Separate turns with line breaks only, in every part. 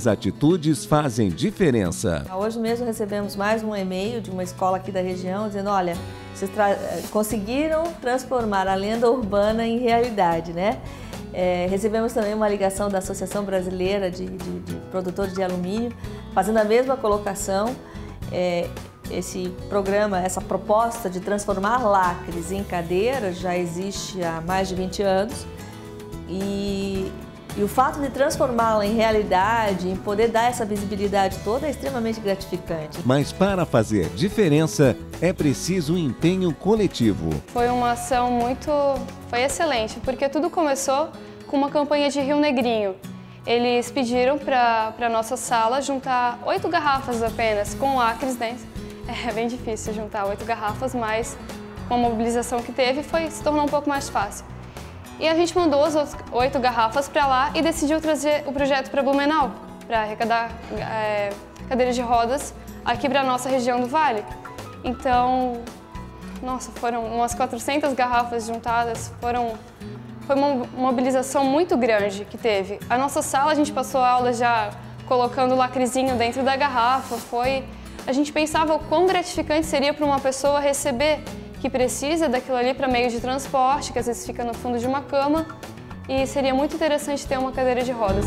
pequenas atitudes fazem diferença.
Hoje mesmo recebemos mais um e-mail de uma escola aqui da região dizendo: olha, vocês conseguiram transformar a lenda urbana em realidade, né? Recebemos também uma ligação da Associação Brasileira de Produtores de Alumínio, fazendo a mesma colocação. Esse programa, essa proposta de transformar lacres em cadeiras já existe há mais de 20 anos e o fato de transformá-la em realidade, em poder dar essa visibilidade toda, é extremamente gratificante.
Mas para fazer diferença, é preciso um empenho coletivo.
Foi uma ação foi excelente, porque tudo começou com uma campanha de Rio Negrinho. Eles pediram para a nossa sala juntar 8 garrafas apenas, com lacres dentro. É bem difícil juntar 8 garrafas, mas com a mobilização que teve, se tornou um pouco mais fácil. E a gente mandou as 8 garrafas para lá e decidiu trazer o projeto para Blumenau, para arrecadar cadeiras de rodas aqui para a nossa região do Vale. Então, nossa, foram umas 400 garrafas juntadas, foi uma mobilização muito grande que teve. A nossa sala, a gente passou a aula já colocando o lacrezinho dentro da garrafa, a gente pensava o quão gratificante seria para uma pessoa receber que precisa daquilo ali para meio de transporte, que às vezes fica no fundo de uma cama, e seria muito interessante ter uma cadeira de rodas.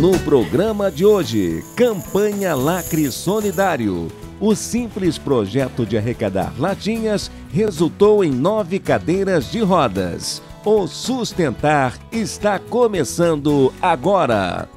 No programa de hoje, Campanha Lacre Solidário. O simples projeto de arrecadar latinhas resultou em 9 cadeiras de rodas. O Sustentar está começando agora.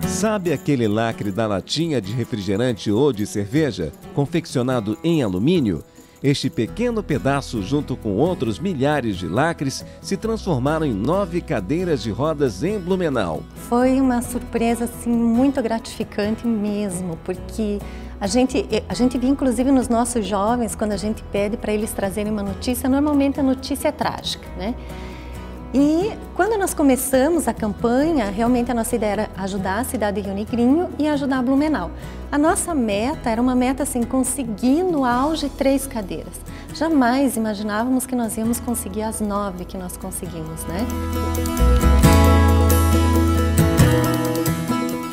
Sabe aquele lacre da latinha de refrigerante ou de cerveja, confeccionado em alumínio? Este pequeno pedaço, junto com outros milhares de lacres, se transformaram em 9 cadeiras de rodas em Blumenau.
Foi uma surpresa assim, muito gratificante mesmo, porque a gente vê inclusive nos nossos jovens, quando a gente pede para eles trazerem uma notícia, normalmente a notícia é trágica, né? E quando nós começamos a campanha, realmente a nossa ideia era ajudar a cidade de Rio Negrinho e ajudar a Blumenau. A nossa meta era uma meta assim, conseguir no auge 3 cadeiras. Jamais imaginávamos que nós íamos conseguir as 9 que nós conseguimos, né?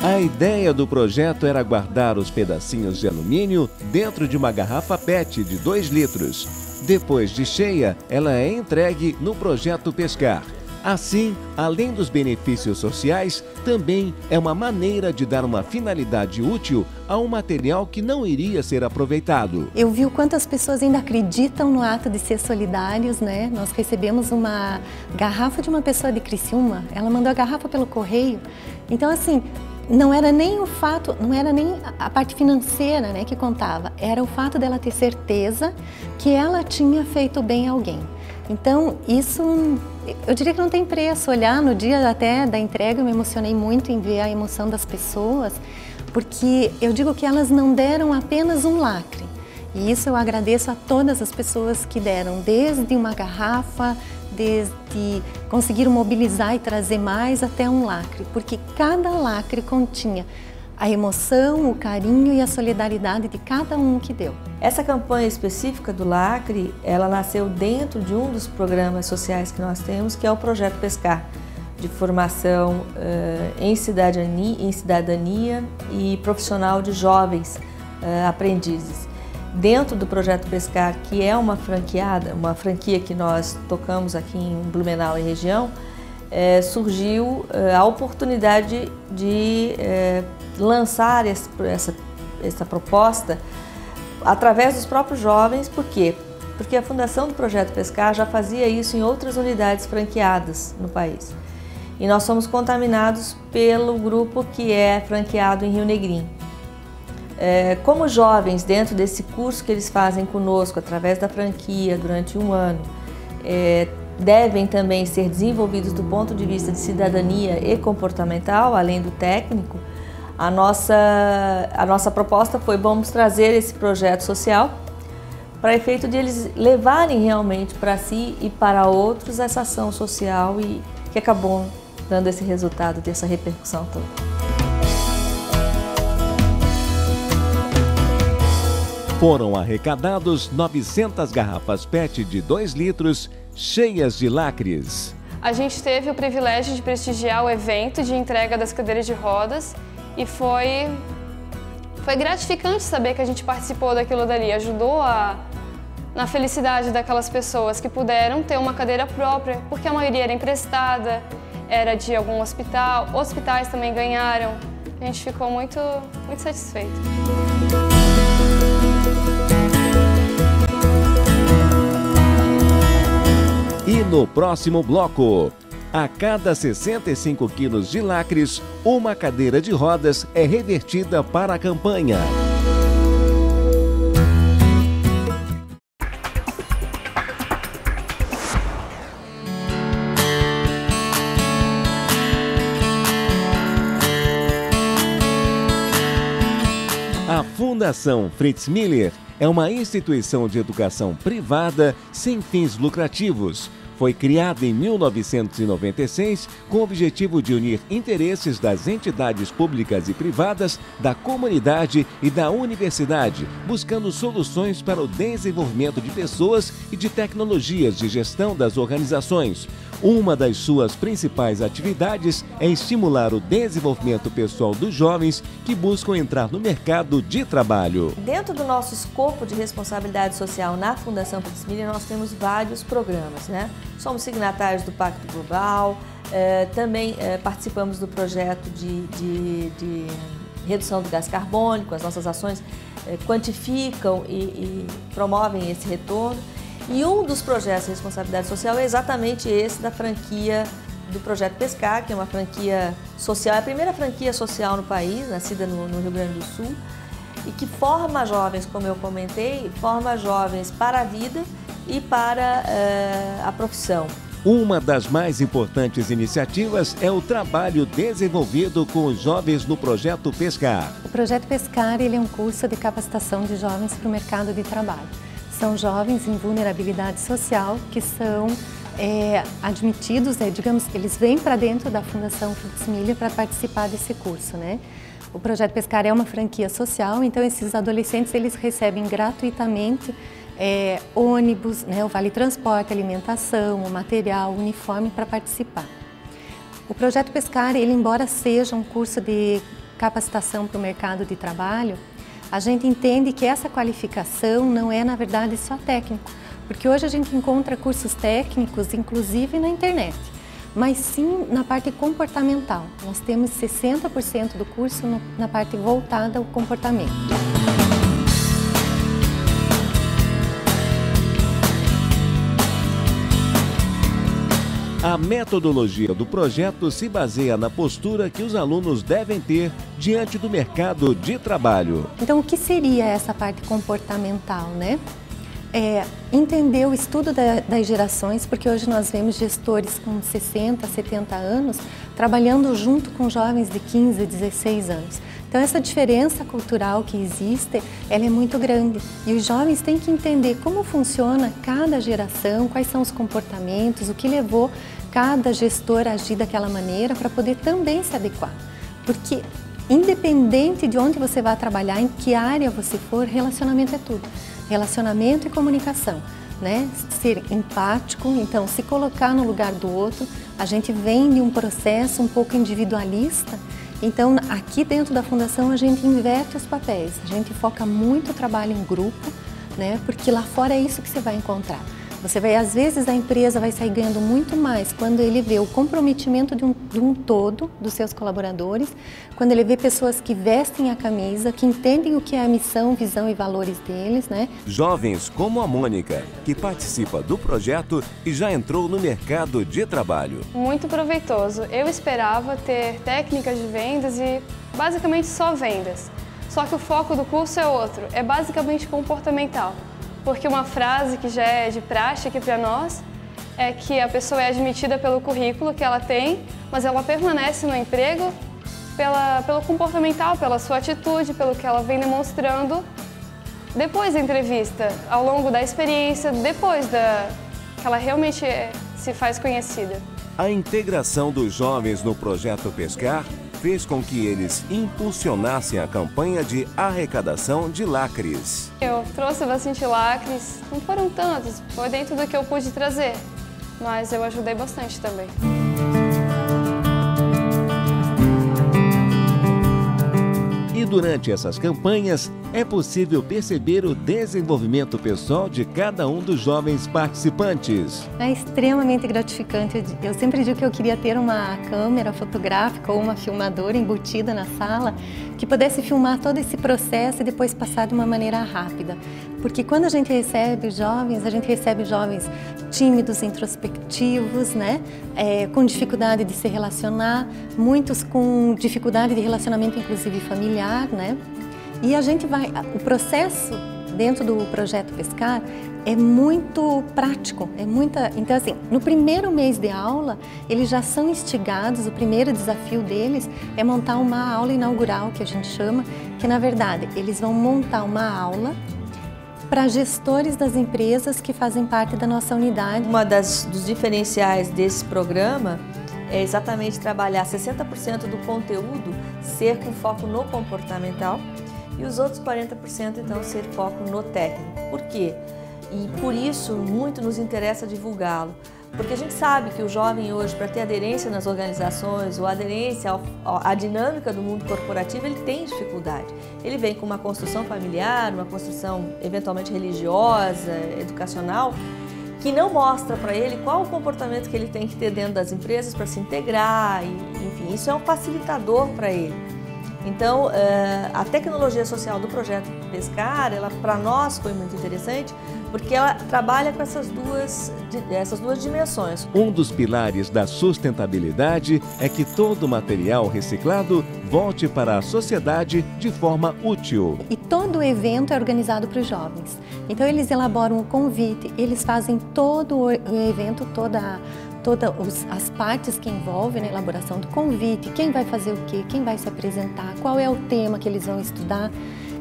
A ideia do projeto era guardar os pedacinhos de alumínio dentro de uma garrafa PET de 2 litros. Depois de cheia, ela é entregue no projeto Pescar. Assim, além dos benefícios sociais, também é uma maneira de dar uma finalidade útil a um material que não iria ser aproveitado.
Eu vi o quanto as pessoas ainda acreditam no ato de ser solidários, né? Nós recebemos uma garrafa de uma pessoa de Criciúma, ela mandou a garrafa pelo correio. Então, assim, não era nem o fato, não era nem a parte financeira, né, que contava, era o fato dela ter certeza que ela tinha feito bem a alguém. Então, isso, eu diria que não tem preço. Olhar no dia até da entrega, eu me emocionei muito em ver a emoção das pessoas, porque eu digo que elas não deram apenas um lacre. E isso eu agradeço a todas as pessoas que deram, desde uma garrafa, desde conseguir mobilizar e trazer mais até um lacre, porque cada lacre continha a emoção, o carinho e a solidariedade de cada um que deu.
Essa campanha específica do lacre, ela nasceu dentro de um dos programas sociais que nós temos, que é o Projeto Pescar, de formação em cidadania e profissional de jovens aprendizes. Dentro do Projeto Pescar, que é uma franquia que nós tocamos aqui em Blumenau e região, surgiu a oportunidade de lançar essa proposta através dos próprios jovens. Por quê? Porque a fundação do Projeto Pescar já fazia isso em outras unidades franqueadas no país. E nós somos contaminados pelo grupo que é franqueado em Rio Negrinho. Como jovens, dentro desse curso que eles fazem conosco, através da franquia, durante um ano, devem também ser desenvolvidos do ponto de vista de cidadania e comportamental, além do técnico, a nossa proposta foi: vamos trazer esse projeto social para efeito de eles levarem realmente para si e para outros essa ação social que acabou dando esse resultado, dessa repercussão toda.
Foram arrecadados 900 garrafas PET de 2 litros, cheias de lacres.
A gente teve o privilégio de prestigiar o evento de entrega das cadeiras de rodas e foi gratificante saber que a gente participou daquilo dali, ajudou na felicidade daquelas pessoas que puderam ter uma cadeira própria, porque a maioria era emprestada, era de algum hospital, hospitais também ganharam. A gente ficou muito satisfeito.
E no próximo bloco, a cada 65 quilos de lacres, uma cadeira de rodas é revertida para a campanha. A Fundação Fritz Miller é uma instituição de educação privada sem fins lucrativos. Foi criada em 1996 com o objetivo de unir interesses das entidades públicas e privadas, da comunidade e da universidade, buscando soluções para o desenvolvimento de pessoas e de tecnologias de gestão das organizações. Uma das suas principais atividades é estimular o desenvolvimento pessoal dos jovens que buscam entrar no mercado de trabalho.
Dentro do nosso escopo de responsabilidade social na Fundação Fritz Miller, nós temos vários programas, né? Somos signatários do Pacto Global, também participamos do projeto de redução do gás carbônico. As nossas ações quantificam e promovem esse retorno. E um dos projetos de responsabilidade social é exatamente esse da franquia do Projeto Pescar, que é uma franquia social, é a primeira franquia social no país, nascida no Rio Grande do Sul, e que forma jovens, como eu comentei, forma jovens para a vida e para a profissão.
Uma das mais importantes iniciativas é o trabalho desenvolvido com os jovens no Projeto Pescar.
O Projeto Pescar ele é um curso de capacitação de jovens para o mercado de trabalho. São jovens em vulnerabilidade social que são admitidos, digamos, eles vêm para dentro da Fundação Fritz Miller para participar desse curso, né? O Projeto Pescar é uma franquia social, então esses adolescentes eles recebem gratuitamente ônibus, né, o vale transporte, alimentação, o material, o uniforme para participar. O Projeto Pescar, ele embora seja um curso de capacitação para o mercado de trabalho, a gente entende que essa qualificação não é, na verdade, só técnico, porque hoje a gente encontra cursos técnicos, inclusive na internet, mas sim na parte comportamental. Nós temos 60% do curso na parte voltada ao comportamento.
A metodologia do projeto se baseia na postura que os alunos devem ter diante do mercado de trabalho.
Então, o que seria essa parte comportamental, né? Entender o estudo das gerações, porque hoje nós vemos gestores com 60, 70 anos trabalhando junto com jovens de 15, 16 anos. Então, essa diferença cultural que existe, ela é muito grande. E os jovens têm que entender como funciona cada geração, quais são os comportamentos, o que levou cada gestor a agir daquela maneira para poder também se adequar. Porque, independente de onde você vai trabalhar, em que área você for, relacionamento é tudo. Relacionamento e comunicação, né? Ser empático, então se colocar no lugar do outro. A gente vem de um processo um pouco individualista, então aqui dentro da Fundação a gente inverte os papéis, a gente foca muito o trabalho em grupo, né? Porque lá fora é isso que você vai encontrar. Você vai, às vezes a empresa vai sair ganhando muito mais quando ele vê o comprometimento de um todo dos seus colaboradores, quando ele vê pessoas que vestem a camisa, que entendem o que é a missão, visão e valores deles, né?
Jovens como a Mônica, que participa do projeto e já entrou no mercado de trabalho.
Muito proveitoso. Eu esperava ter técnicas de vendas e basicamente só vendas. Só que o foco do curso é outro, é basicamente comportamental. Porque uma frase que já é de praxe aqui para nós é que a pessoa é admitida pelo currículo que ela tem, mas ela permanece no emprego pelo comportamental, pela sua atitude, pelo que ela vem demonstrando depois da entrevista, ao longo da experiência, depois que ela realmente se faz conhecida.
A integração dos jovens no projeto Pescar fez com que eles impulsionassem a campanha de arrecadação de lacres.
Eu trouxe bastante lacres, não foram tantos, foi dentro do que eu pude trazer, mas eu ajudei bastante também.
E durante essas campanhas, é possível perceber o desenvolvimento pessoal de cada um dos jovens participantes.
É extremamente gratificante. Eu sempre digo que eu queria ter uma câmera fotográfica ou uma filmadora embutida na sala que pudesse filmar todo esse processo e depois passar de uma maneira rápida. Porque quando a gente recebe jovens tímidos, introspectivos, né? Com dificuldade de se relacionar, muitos com dificuldade de relacionamento inclusive familiar, né? E a gente o processo dentro do projeto Pescar é muito prático, então assim, no primeiro mês de aula, eles já são instigados, o primeiro desafio deles é montar uma aula inaugural, que a gente chama, que na verdade, eles vão montar uma aula para gestores das empresas que fazem parte da nossa unidade.
Dos diferenciais desse programa é exatamente trabalhar 60% do conteúdo ser com foco no comportamental e os outros 40% então ser foco no técnico. Por quê? E por isso muito nos interessa divulgá-lo, porque a gente sabe que o jovem hoje, para ter aderência nas organizações ou aderência à dinâmica do mundo corporativo, ele tem dificuldade. Ele vem com uma construção familiar, uma construção eventualmente religiosa, educacional, que não mostra para ele qual o comportamento que ele tem que ter dentro das empresas para se integrar, enfim, isso é um facilitador para ele. Então, a tecnologia social do projeto Pescar, ela para nós foi muito interessante, porque ela trabalha com essas duas dimensões.
Um dos pilares da sustentabilidade é que todo material reciclado volte para a sociedade de forma útil.
E todo o evento é organizado para os jovens. Então, eles elaboram o convite, eles fazem todo o evento, todas as partes que envolvem na elaboração do convite, quem vai fazer o quê, quem vai se apresentar, qual é o tema que eles vão estudar.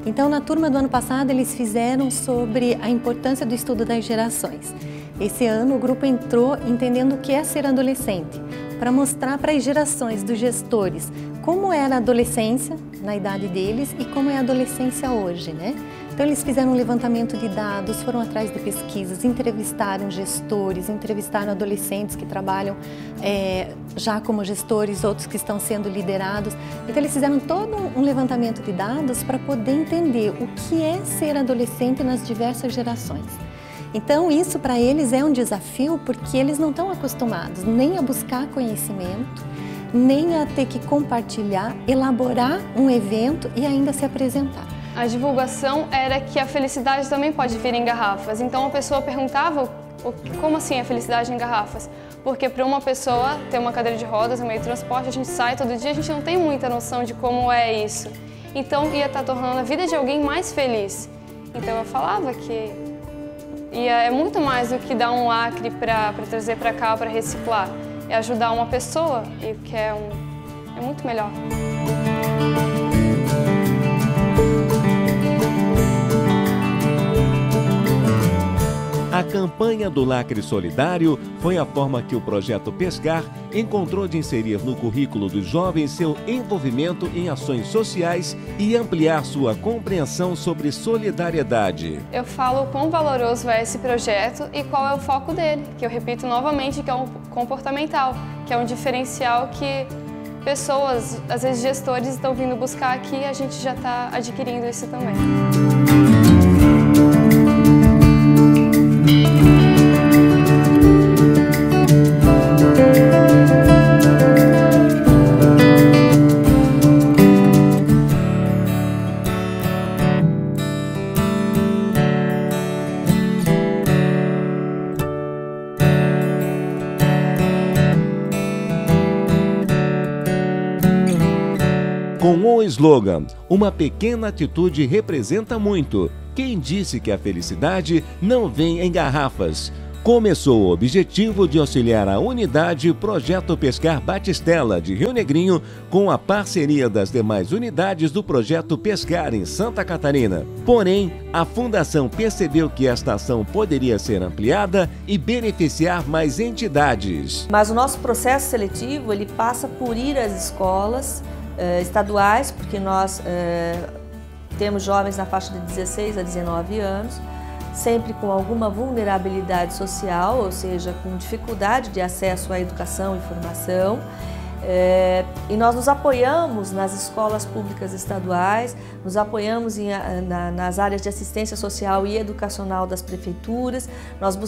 Então, na turma do ano passado, eles fizeram sobre a importância do estudo das gerações. Esse ano, o grupo entrou entendendo o que é ser adolescente, para mostrar para as gerações dos gestores como era a adolescência na idade deles e como é a adolescência hoje, né? Então, eles fizeram um levantamento de dados, foram atrás de pesquisas, entrevistaram gestores, entrevistaram adolescentes que trabalham já como gestores, outros que estão sendo liderados. Então, eles fizeram todo um levantamento de dados para poder entender o que é ser adolescente nas diversas gerações. Então, isso para eles é um desafio porque eles não estão acostumados nem a buscar conhecimento, nem a ter que compartilhar, elaborar um evento e ainda se apresentar.
A divulgação era que a felicidade também pode vir em garrafas. Então a pessoa perguntava como assim a felicidade em garrafas? Porque para uma pessoa ter uma cadeira de rodas, um meio de transporte, a gente sai todo dia, a gente não tem muita noção de como é isso. Então ia estar tornando a vida de alguém mais feliz. Então eu falava que é muito mais do que dar um lacre para trazer para cá, para reciclar. É ajudar uma pessoa, e que é muito melhor.
A campanha do Lacre Solidário foi a forma que o projeto Pescar encontrou de inserir no currículo dos jovens seu envolvimento em ações sociais e ampliar sua compreensão sobre solidariedade.
Eu falo o quão valoroso é esse projeto e qual é o foco dele, que eu repito novamente, que é um comportamental, que é um diferencial que pessoas, às vezes gestores, estão vindo buscar aqui e a gente já está adquirindo isso também.
Com o slogan, uma pequena atitude representa muito. Quem disse que a felicidade não vem em garrafas? começou o objetivo de auxiliar a unidade Projeto Pescar Batistela de Rio Negrinho com a parceria das demais unidades do Projeto Pescar em Santa Catarina. Porém, a Fundação percebeu que esta ação poderia ser ampliada e beneficiar mais entidades.
Mas o nosso processo seletivo ele passa por ir às escolas estaduais, porque nós temos jovens na faixa de 16 a 19 anos, sempre com alguma vulnerabilidade social, ou seja, com dificuldade de acesso à educação e formação. E nós nos apoiamos nas escolas públicas estaduais, nos apoiamos nas áreas de assistência social e educacional das prefeituras, nós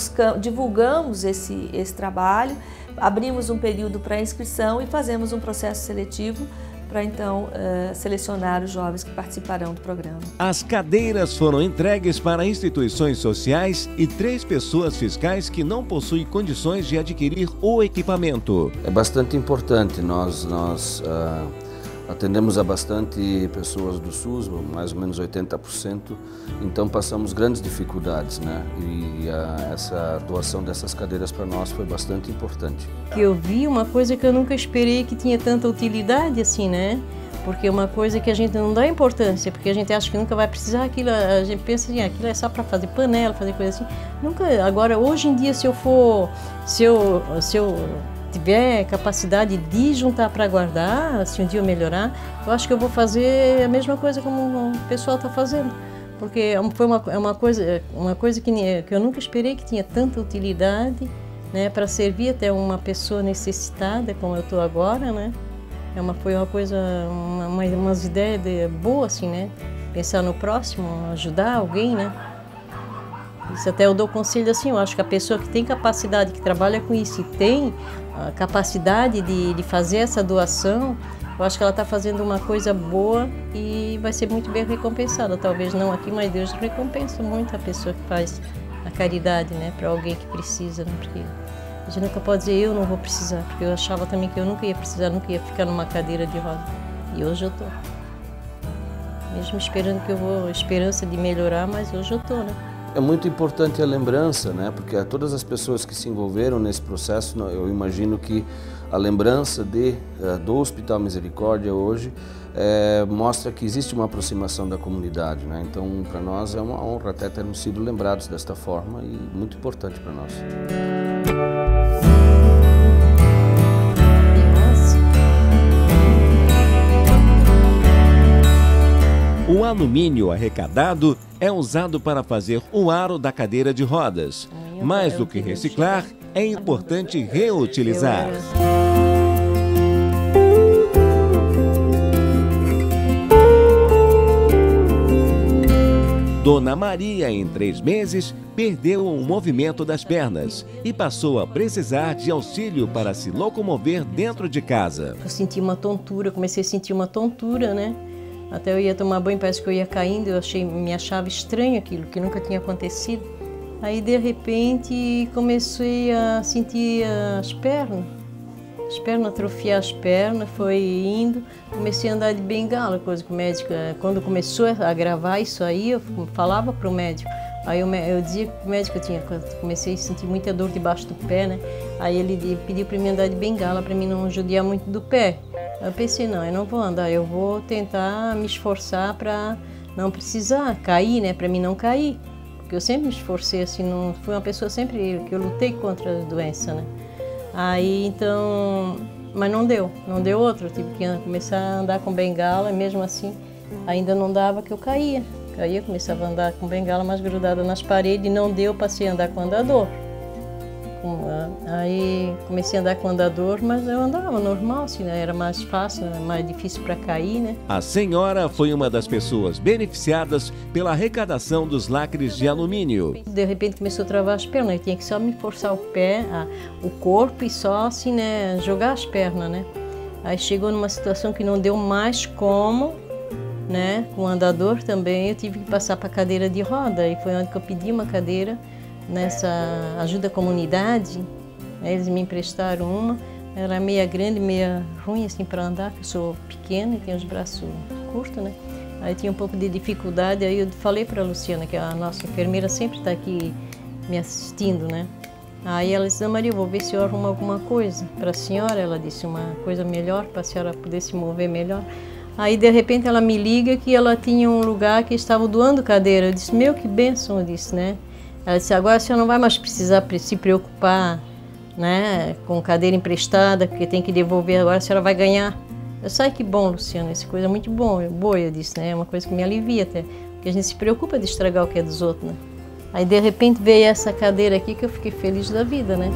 divulgamos esse trabalho, abrimos um período para inscrição e fazemos um processo seletivo para então selecionar os jovens que participarão do programa.
As cadeiras foram entregues para instituições sociais e 3 pessoas fiscais que não possuem condições de adquirir o equipamento.
É bastante importante, nós atendemos a bastante pessoas do SUS, mais ou menos 80%, então passamos grandes dificuldades, né? E essa doação dessas cadeiras para nós foi bastante importante.
Eu vi uma coisa que eu nunca esperei que tinha tanta utilidade assim, né? Porque é uma coisa que a gente não dá importância, porque a gente acha que nunca vai precisar aquilo, a gente pensa assim, aquilo é só para fazer panela, fazer coisa assim. Nunca, agora, hoje em dia, se eu tiver capacidade de juntar para guardar, se um dia eu melhorar, eu acho que eu vou fazer a mesma coisa como o pessoal está fazendo. Porque foi uma coisa que eu nunca esperei que tinha tanta utilidade, né, para servir até uma pessoa necessitada, como eu estou agora, né? Foi uma coisa, umas ideias boas, assim, né? Pensar no próximo, ajudar alguém, né? Isso até eu dou conselho assim, eu acho que a pessoa que tem capacidade, que trabalha com isso e tem a capacidade de fazer essa doação, eu acho que ela está fazendo uma coisa boa e vai ser muito bem recompensada. Talvez não aqui, mas Deus recompensa muito a pessoa que faz a caridade, né, para alguém que precisa, né? Porque a gente nunca pode dizer eu não vou precisar, porque eu achava também que eu nunca ia precisar, nunca ia ficar numa cadeira de roda. E hoje eu estou. Mesmo esperando esperança de melhorar, mas hoje eu estou, né?
É muito importante a lembrança, né? Porque a todas as pessoas que se envolveram nesse processo, eu imagino que a lembrança do Hospital Misericórdia hoje mostra que existe uma aproximação da comunidade, né? Então, para nós é uma honra até termos sido lembrados desta forma e muito importante para nós.
O alumínio arrecadado é usado para fazer o aro da cadeira de rodas. Mais do que reciclar, é importante reutilizar. Dona Maria, em 3 meses, perdeu o movimento das pernas e passou a precisar de auxílio para se locomover dentro de casa.
Eu senti uma tontura, comecei a sentir uma tontura, né? Até eu ia tomar banho, parece que eu ia caindo, me achava estranho aquilo, que nunca tinha acontecido. Aí, de repente, comecei a sentir as pernas atrofiar as pernas, foi indo, comecei a andar de bengala, coisa que o médico, quando começou a gravar isso aí, eu falava para o médico. Aí eu dizia que o médico comecei a sentir muita dor debaixo do pé, né? Aí ele pediu para mim andar de bengala, para mim não judiar muito do pé. Eu pensei, não, eu não vou andar, eu vou tentar me esforçar para não precisar cair, né, para mim não cair. Porque eu sempre me esforcei, assim, não fui uma pessoa sempre que eu lutei contra a doença, né. Aí, então, mas não deu outro, eu tive que começar a andar com bengala, e mesmo assim, ainda não dava que eu caía, começava a andar com bengala mais grudada nas paredes, e não deu, passei a andar com andador. Aí comecei a andar com andador, mas eu andava normal, assim, né? Era mais fácil, mais difícil para cair, né?
A senhora foi uma das pessoas beneficiadas pela arrecadação dos lacres de alumínio.
De repente começou a travar as pernas, eu tinha que só me forçar o pé, o corpo e só assim, né, jogar as pernas, né? Aí chegou numa situação que não deu mais como, né? Com o andador também, eu tive que passar para a cadeira de roda, e foi onde que eu pedi uma cadeira nessa ajuda à comunidade, né? Eles me emprestaram uma, era meia grande, meia ruim assim para andar, porque eu sou pequena e tenho os braços curtos, né? Aí tinha um pouco de dificuldade, aí eu falei para a Luciana, que a nossa enfermeira sempre está aqui me assistindo, né? Aí ela disse, Maria, eu vou ver se eu arrumo alguma coisa para a senhora. Ela disse, uma coisa melhor, para a senhora poder se mover melhor. Aí, de repente, ela me liga que ela tinha um lugar que estava doando cadeira. Eu disse, meu, que bênção, eu disse, né? Ela disse, agora a senhora não vai mais precisar se preocupar, né, com cadeira emprestada, porque tem que devolver, agora a senhora vai ganhar. Eu disse, ai, que bom, Luciana, essa coisa é muito boa, eu disse, né? É uma coisa que me alivia até, porque a gente se preocupa de estragar o que é dos outros, né? Aí, de repente, veio essa cadeira aqui que eu fiquei feliz da vida, né?